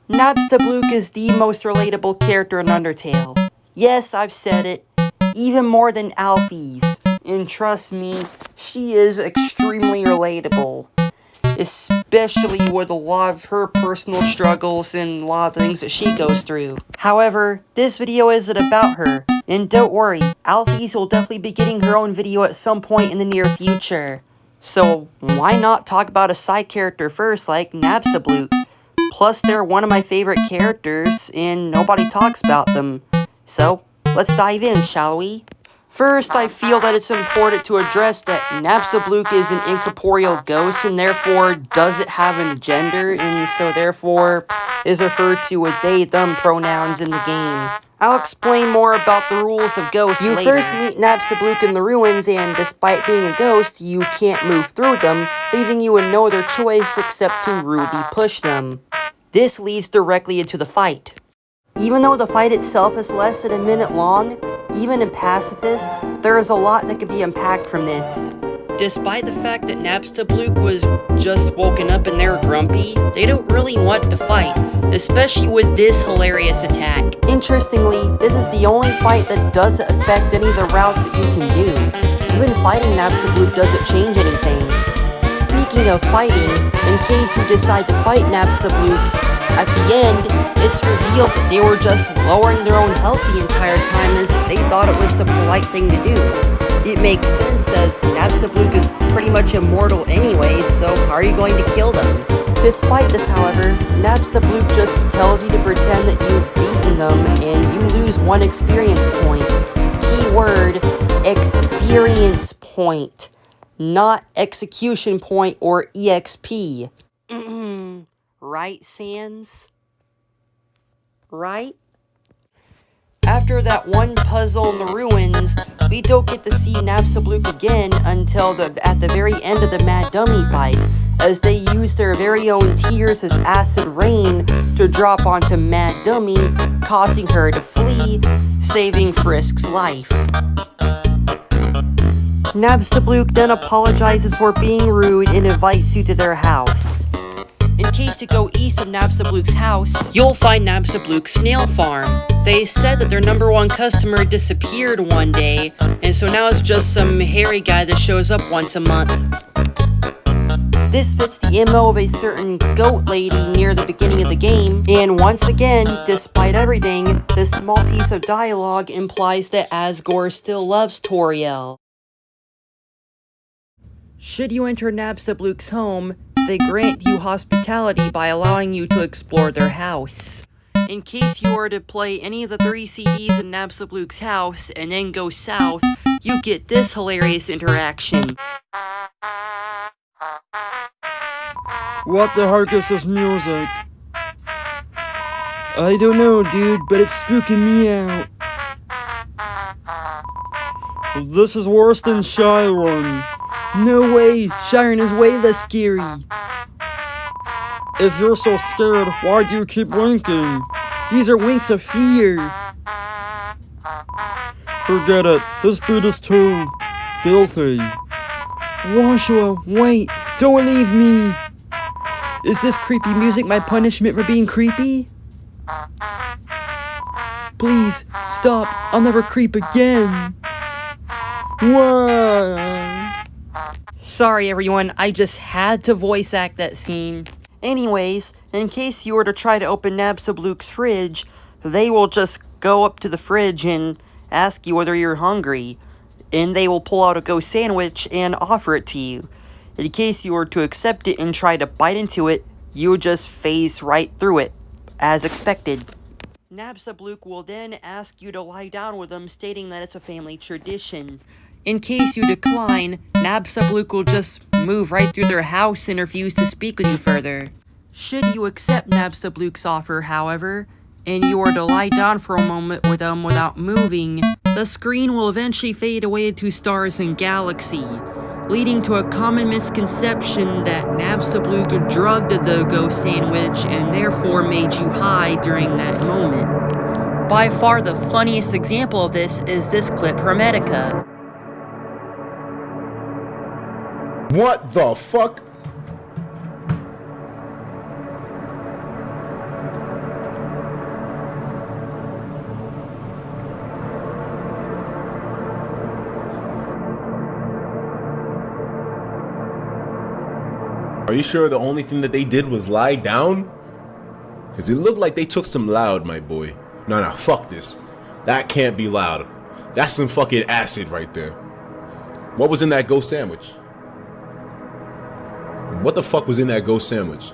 Nabstablook is the most relatable character in Undertale. Yes, I've said it, even more than Alphys. And trust me, she is extremely relatable. Especially with a lot of her personal struggles and a lot of things that she goes through. However, this video isn't about her. And don't worry, Alphys will definitely be getting her own video at some point in the near future. So why not talk about a side character first, like Nabstablook? Plus, they're one of my favorite characters, and nobody talks about them. So, let's dive in, shall we? First, I feel that it's important to address that Nabstablook is an incorporeal ghost, and therefore doesn't have a gender, and so therefore is referred to with they/them pronouns in the game. I'll explain more about the rules of ghosts later. You first meet Nabstablook in the ruins, and despite being a ghost, you can't move through them, leaving you with no other choice except to rudely push them. This leads directly into the fight. Even though the fight itself is less than a minute long, even in Pacifist, there is a lot that can be unpacked from this. Despite the fact that Nabstablook was just woken up and they're grumpy, they don't really want to fight, especially with this hilarious attack. Interestingly, this is the only fight that doesn't affect any of the routes that you can do. Even fighting Nabstablook doesn't change anything. Speaking of fighting, in case you decide to fight Nabstablook, at the end, it's revealed that they were just lowering their own health the entire time as they thought it was the polite thing to do. It makes sense as Nabstablook is pretty much immortal anyways, so how are you going to kill them? Despite this, however, Nabstablook just tells you to pretend that you've beaten them and you lose 1 experience point. Keyword, experience point, not execution point or EXP. Right, Sans? Right? After that one puzzle in the ruins, we don't get to see Nabstablook again until at the very end of the Mad Dummy fight, as they use their very own tears as acid rain to drop onto Mad Dummy, causing her to flee, saving Frisk's life. Nabstablook then apologizes for being rude and invites you to their house. In case you go east of Nabstablook's house, you'll find Nabstablook's snail farm. They said that their #1 customer disappeared one day, and so now it's just some hairy guy that shows up once a month. This fits the MO of a certain goat lady near the beginning of the game, and once again, despite everything, this small piece of dialogue implies that Asgore still loves Toriel. Should you enter Nabstablook's home, they grant you hospitality by allowing you to explore their house. In case you were to play any of the 3 CDs in Nabstablook's house and then go south, you get this hilarious interaction. What the heck is this music? I don't know, dude, but it's spooking me out. This is worse than Chiron. No way, Chiron is way less scary. If you're so scared, why do you keep winking? These are winks of fear. Forget it, this beat is too filthy. Joshua, wait, don't leave me. Is this creepy music my punishment for being creepy? Please, stop, I'll never creep again. What? Sorry everyone, I just had to voice act that scene. Anyways, in case you were to try to open Nabstablook's fridge, they will just go up to the fridge and ask you whether you're hungry, and they will pull out a ghost sandwich and offer it to you. In case you were to accept it and try to bite into it, you would just phase right through it, as expected. Nabstablook will then ask you to lie down with them, stating that it's a family tradition. In case you decline, Nabstablook will just move right through their house and refuse to speak with you further. Should you accept Nabstablook's offer, however, and you are to lie down for a moment with them without moving, the screen will eventually fade away into stars and galaxy, leading to a common misconception that Nabstablook drugged the ghost sandwich and therefore made you high during that moment. By far the funniest example of this is this clip from Etika. What the fuck? Are you sure the only thing that they did was lie down? Cause it looked like they took some loud, my boy. Nah, fuck this. That can't be loud. That's some fucking acid right there. What was in that ghost sandwich? What the fuck was in that ghost sandwich?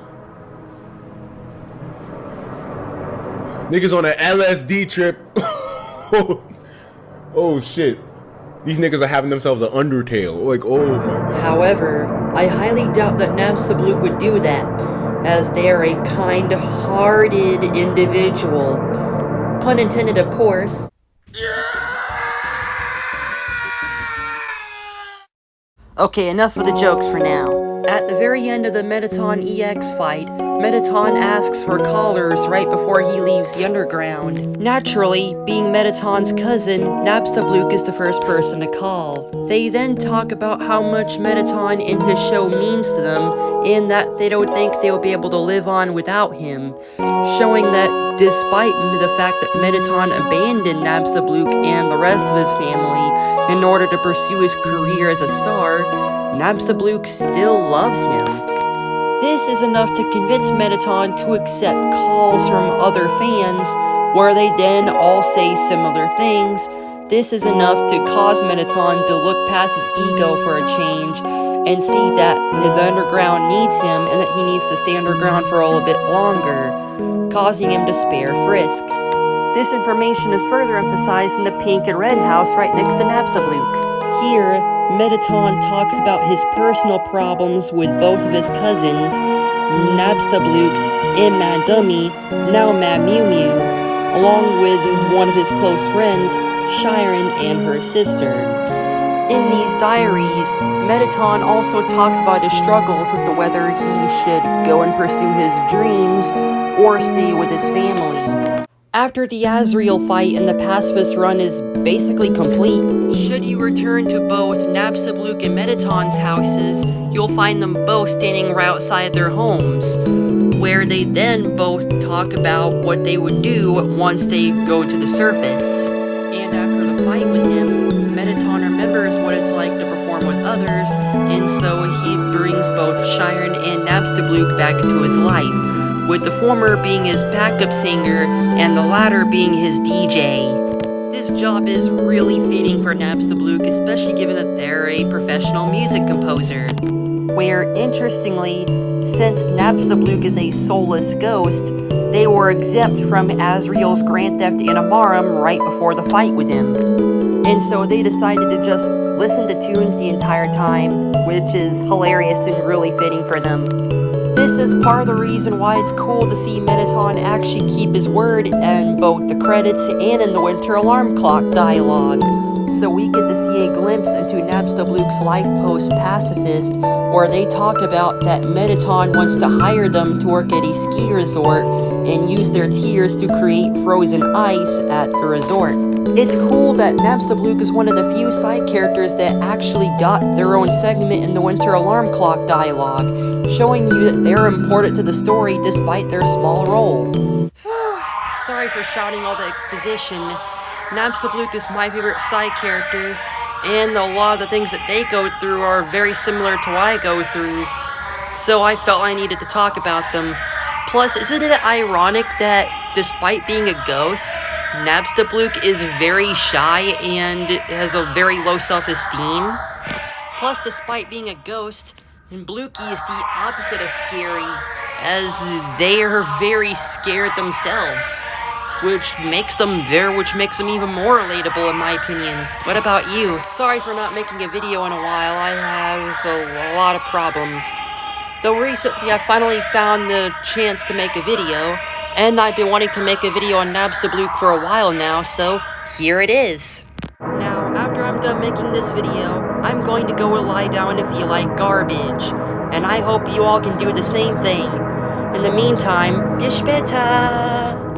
Niggas on an LSD trip. Oh shit. These niggas are having themselves an Undertale. Like, oh my god. However, I highly doubt that Nabstablook would do that, as they are a kind-hearted individual. Pun intended, of course. Okay, enough of the jokes for now. At the very end of the Mettaton EX fight, Mettaton asks for callers right before he leaves the underground. Naturally, being Mettaton's cousin, Nabstablook is the first person to call. They then talk about how much Mettaton in his show means to them, and that they don't think they'll be able to live on without him, showing that despite the fact that Mettaton abandoned Nabstablook and the rest of his family in order to pursue his career as a star, Nabstablook still loves him. This is enough to convince Mettaton to accept calls from other fans, where they then all say similar things. This is enough to cause Mettaton to look past his ego for a change, and see that the underground needs him and that he needs to stay underground for a little bit longer, causing him to spare Frisk. This information is further emphasized in the pink and red house right next to Nabstablook's. Here, Mettaton talks about his personal problems with both of his cousins, Nabstablook and Mad Dummy, now Mad Mew Mew, along with one of his close friends, Shiren and her sister. In these diaries, Mettaton also talks about his struggles as to whether he should go and pursue his dreams or stay with his family. After the Azrael fight and the pacifist run is basically complete, should you return to both Nabstablook and Mettaton's houses, you'll find them both standing right outside their homes, where they then both talk about what they would do once they go to the surface. And after the fight with him, Mettaton remembers what it's like to perform with others, and so he brings both Shiren and Nabstablook back into his life, with the former being his backup singer and the latter being his DJ. This job is really fitting for Nabstablook, especially given that they're a professional music composer. Where, interestingly, since Nabstablook is a soulless ghost, they were exempt from Azrael's Grand Theft Animarum right before the fight with him. And so they decided to just listen to tunes the entire time, which is hilarious and really fitting for them. This is part of the reason why it's cool to see Mettaton actually keep his word in both the credits and in the Winter Alarm Clock dialogue. So we get to see a glimpse into Nabstablook's life post-pacifist, where they talk about that Mettaton wants to hire them to work at a ski resort and use their tears to create frozen ice at the resort. It's cool that Nabstablook is one of the few side characters that actually got their own segment in the Winter Alarm Clock dialogue, showing you that they're important to the story despite their small role. Sorry for shouting all the exposition. Nabstablook is my favorite side character, and a lot of the things that they go through are very similar to what I go through, so I felt I needed to talk about them. Plus, isn't it ironic that despite being a ghost, Nabstablook is very shy and has a very low self-esteem? Plus, despite being a ghost, Blookie is the opposite of scary, as they are very scared themselves. Which makes them even more relatable in my opinion. What about you? Sorry for not making a video in a while, I have a lot of problems. Though recently I finally found the chance to make a video, and I've been wanting to make a video on Nabstablook for a while now, so here it is. Now, after I'm done making this video, I'm going to go lie down and feel like garbage, and I hope you all can do the same thing. In the meantime, bish beta!